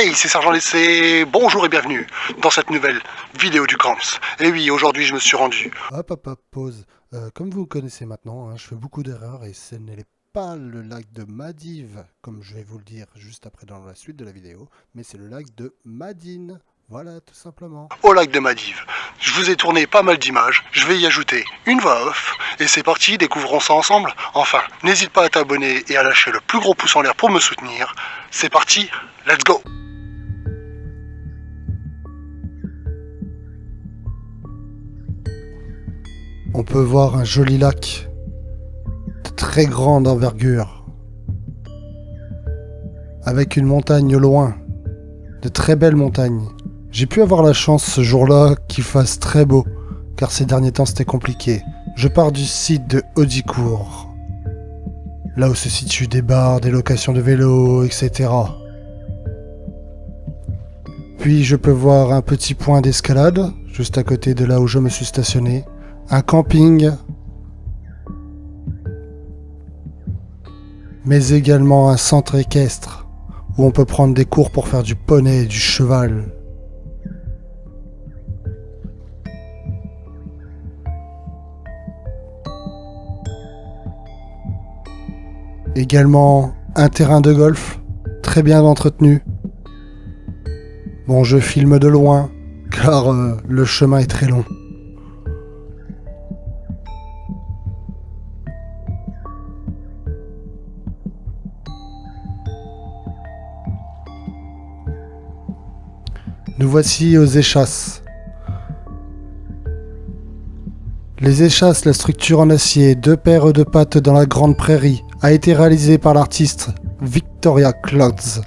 Hey, c'est Sergent Lessé, bonjour et bienvenue dans cette nouvelle vidéo du Camps. Et oui, aujourd'hui je me suis rendu. Hop, pause. Comme vous connaissez maintenant, je fais beaucoup d'erreurs et ce n'est pas le lac de Madive, comme je vais vous le dire juste après dans la suite de la vidéo, mais c'est le lac de Madine. Voilà, tout simplement. Au lac de Madive. Je vous ai tourné pas mal d'images, je vais y ajouter une voix off, et c'est parti, découvrons ça ensemble. Enfin, n'hésite pas à t'abonner et à lâcher le plus gros pouce en l'air pour me soutenir. C'est parti, let's go! On peut voir un joli lac de très grande envergure, avec une montagne au loin, de très belles montagnes. J'ai pu avoir la chance ce jour-là qu'il fasse très beau, car ces derniers temps c'était compliqué. Je pars du site de Haudicourt, là où se situent des bars, des locations de vélos, etc. Puis je peux voir un petit point d'escalade, juste à côté de là où je me suis stationné, un camping, mais également un centre équestre, où on peut prendre des cours pour faire du poney et du cheval. Également un terrain de golf, très bien entretenu. Bon, je filme de loin, car le chemin est très long. Nous voici aux échasses. Les échasses, la structure en acier, 2 paires de pattes dans la grande prairie, a été réalisée par l'artiste Victoria Clouds.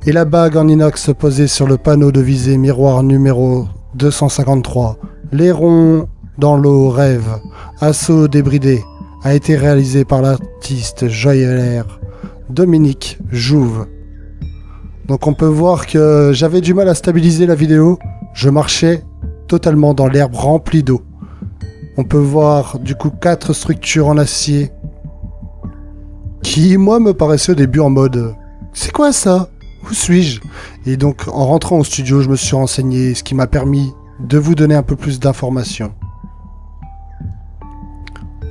Et la bague en inox posée sur le panneau de visée miroir numéro 253, les ronds dans l'eau rêve, assaut débridé, a été réalisé par l'artiste joaillellaire Dominique Jouve. Donc on peut voir que j'avais du mal à stabiliser la vidéo, je marchais totalement dans l'herbe remplie d'eau. On peut voir du coup 4 structures en acier qui moi me paraissaient au début en mode c'est quoi ça? Où suis-je? Et donc en rentrant au studio je me suis renseigné, ce qui m'a permis de vous donner un peu plus d'informations.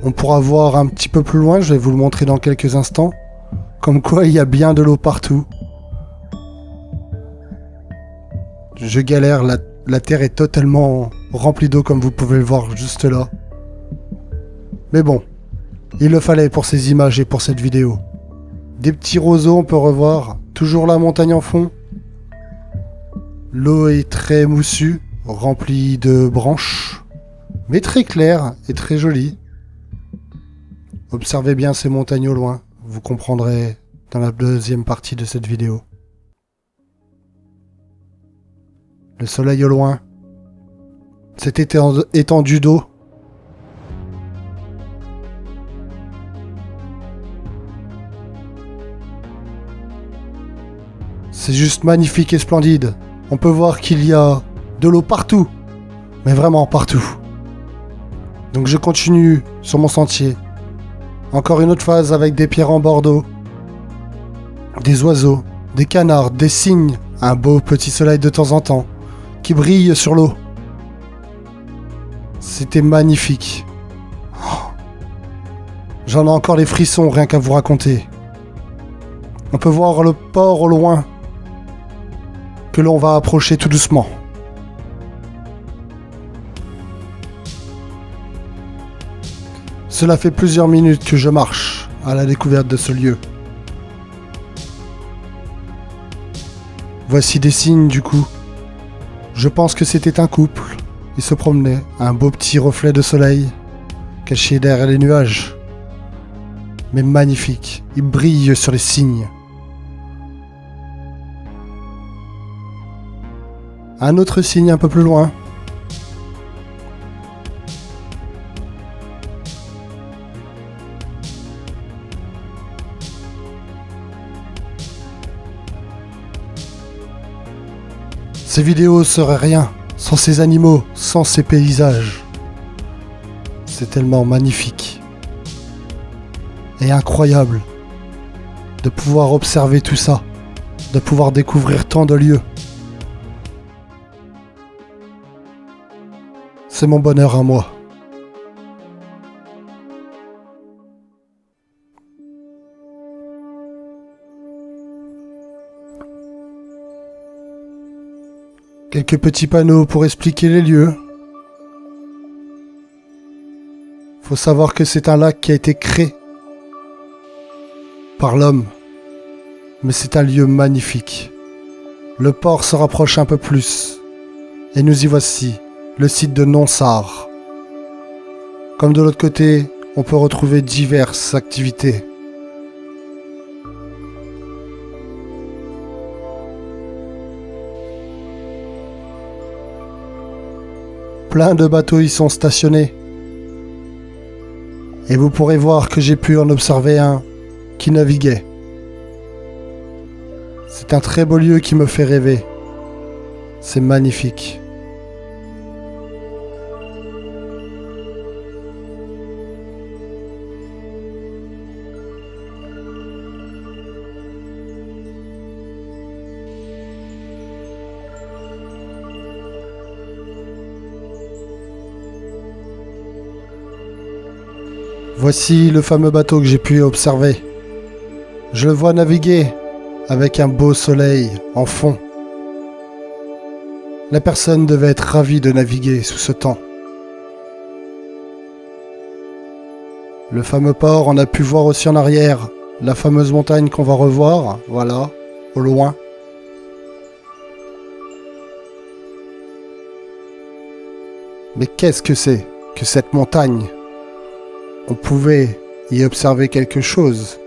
On pourra voir un petit peu plus loin, je vais vous le montrer dans quelques instants, comme quoi il y a bien de l'eau partout. Je galère, la terre est totalement remplie d'eau comme vous pouvez le voir juste là. Mais bon, il le fallait pour ces images et pour cette vidéo. Des petits roseaux, on peut revoir, toujours la montagne en fond. L'eau est très moussue, remplie de branches, mais très claire et très jolie. Observez bien ces montagnes au loin, vous comprendrez dans la deuxième partie de cette vidéo. Le soleil au loin, cette étendue d'eau. C'est juste magnifique et splendide. On peut voir qu'il y a de l'eau partout, mais vraiment partout. Donc je continue sur mon sentier. Encore une autre phase avec des pierres en bord d'eau, des oiseaux, des canards, des cygnes, un beau petit soleil de temps en temps qui brille sur l'eau. C'était magnifique. Oh, j'en ai encore les frissons rien qu'à vous raconter. On peut voir le port au loin que l'on va approcher tout doucement. Cela fait plusieurs minutes que je marche à la découverte de ce lieu. Voici des signes du coup. Je pense que c'était un couple. Ils se promenaient, un beau petit reflet de soleil, caché derrière les nuages. Mais magnifique, il brille sur les cygnes. Un autre cygne un peu plus loin. Ces vidéos seraient rien sans ces animaux, sans ces paysages. C'est tellement magnifique et incroyable de pouvoir observer tout ça de pouvoir découvrir tant de lieux. C'est mon bonheur à moi. Quelques petits panneaux pour expliquer les lieux. Faut savoir que c'est un lac qui a été créé par l'homme. Mais c'est un lieu magnifique. Le port se rapproche un peu plus. Et nous y voici, le site de Nonsard. Comme de l'autre côté, on peut retrouver diverses activités. Plein de bateaux y sont stationnés. Et vous pourrez voir que j'ai pu en observer un qui naviguait. C'est un très beau lieu qui me fait rêver. C'est magnifique. Voici le fameux bateau que j'ai pu observer. Je le vois naviguer avec un beau soleil en fond. La personne devait être ravie de naviguer sous ce temps. Le fameux port, on a pu voir aussi en arrière la fameuse montagne qu'on va revoir, voilà, au loin. Mais qu'est-ce que c'est que cette montagne ? On pouvait y observer quelque chose.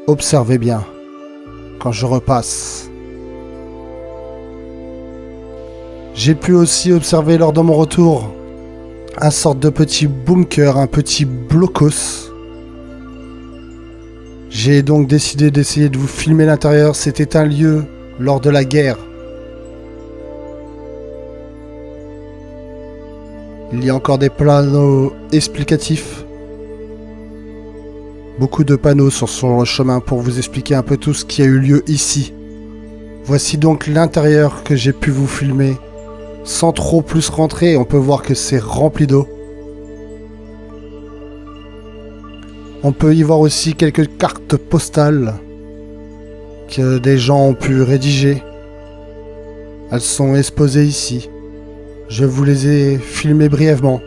Observez bien, quand je repasse. J'ai pu aussi observer lors de mon retour un sorte de petit bunker, un petit blocos. J'ai donc décidé d'essayer de vous filmer l'intérieur. C'était un lieu lors de la guerre. Il y a encore des panneaux explicatifs. Beaucoup de panneaux sur le chemin pour vous expliquer un peu tout ce qui a eu lieu ici. Voici donc l'intérieur que j'ai pu vous filmer. Sans trop plus rentrer, on peut voir que c'est rempli d'eau. On peut y voir aussi quelques cartes postales que des gens ont pu rédiger. Elles sont exposées ici. Je vous les ai filmées brièvement.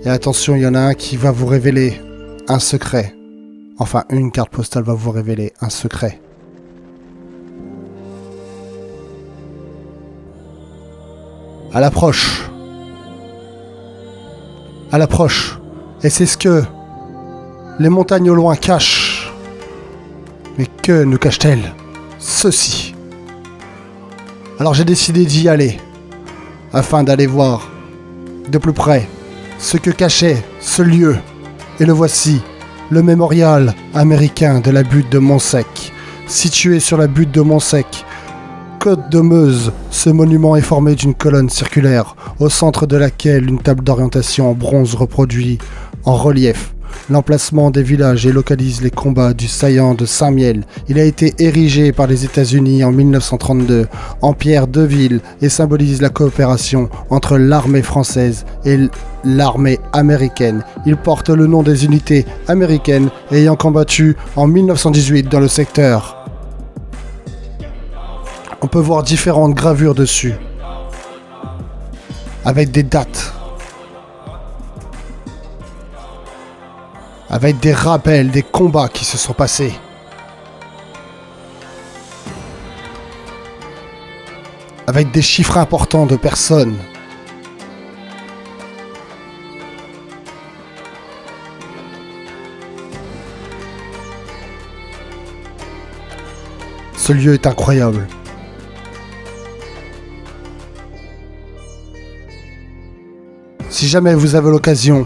Et attention, il y en a un qui va vous révéler un secret. Enfin, une carte postale va vous révéler un secret. À l'approche. À l'approche. Et c'est ce que les montagnes au loin cachent. Mais que nous cachent-elles ? Ceci. Alors j'ai décidé d'y aller, afin d'aller voir de plus près ce que cachait ce lieu. Et le voici, le mémorial américain de la butte de Montsec. Situé sur la butte de Montsec, côte de Meuse, ce monument est formé d'une colonne circulaire, au centre de laquelle une table d'orientation en bronze reproduit en relief l'emplacement des villages et localise les combats du saillant de Saint-Miel. Il a été érigé par les États-Unis en 1932 en pierre de ville et symbolise la coopération entre l'armée française et l'armée américaine. Il porte le nom des unités américaines ayant combattu en 1918 dans le secteur. On peut voir différentes gravures dessus, avec des dates, avec des rappels des combats qui se sont passés. Avec des chiffres importants de personnes. Ce lieu est incroyable. Si jamais vous avez l'occasion,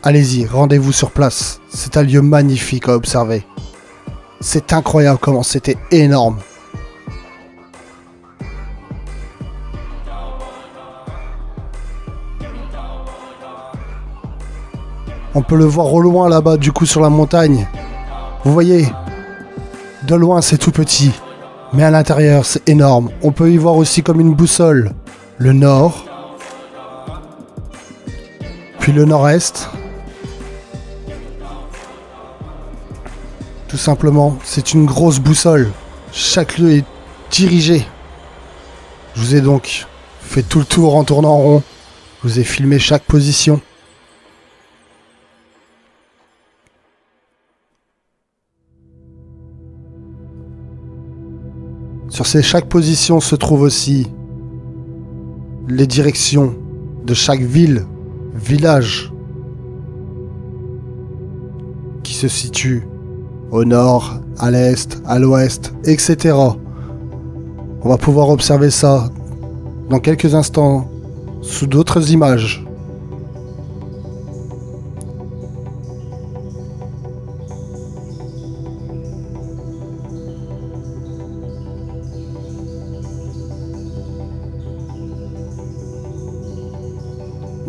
allez-y, rendez-vous sur place. C'est un lieu magnifique à observer. C'est incroyable comment c'était énorme. On peut le voir au loin là-bas, du coup, sur la montagne. Vous voyez, De loin, c'est tout petit. Mais à l'intérieur, c'est énorme. On peut y voir aussi comme une boussole le nord, puis le nord-est. Tout simplement, c'est une grosse boussole. Chaque lieu est dirigé. Je vous ai donc fait tout le tour en tournant en rond. Je vous ai filmé chaque position. Sur chaque position se trouvent aussi les directions de chaque ville, village, qui se situe au nord, à l'est, à l'ouest, etc. On va pouvoir observer ça dans quelques instants sous d'autres images.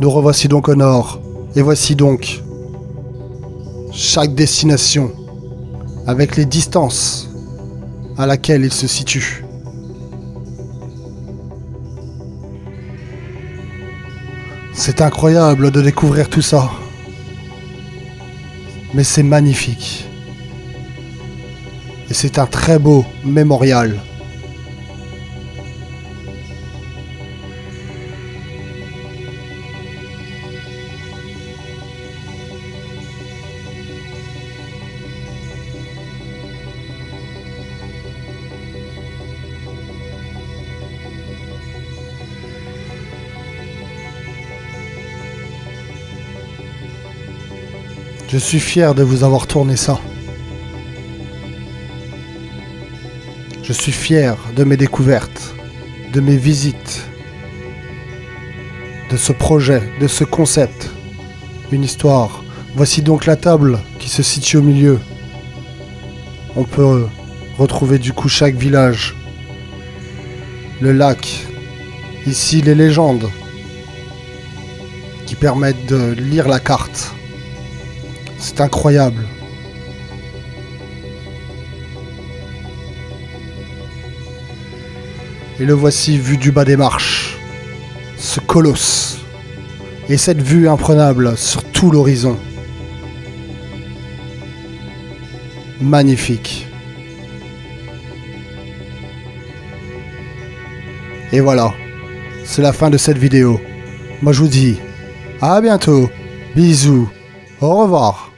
Nous revoici donc au nord, et voici donc chaque destination avec les distances à laquelle il se situe. C'est incroyable de découvrir tout ça, mais c'est magnifique. Et c'est un très beau mémorial. Je suis fier de vous avoir tourné ça. Je suis fier de mes découvertes, de mes visites, de ce projet, de ce concept. Une histoire. Voici donc la table qui se situe au milieu. On peut retrouver du coup chaque village. Le lac. Ici les légendes qui permettent de lire la carte. C'est incroyable. Et le voici vu du bas des marches. Ce colosse. Et cette vue imprenable sur tout l'horizon. Magnifique. Et voilà. C'est la fin de cette vidéo. Moi je vous dis à bientôt. Bisous. Au revoir.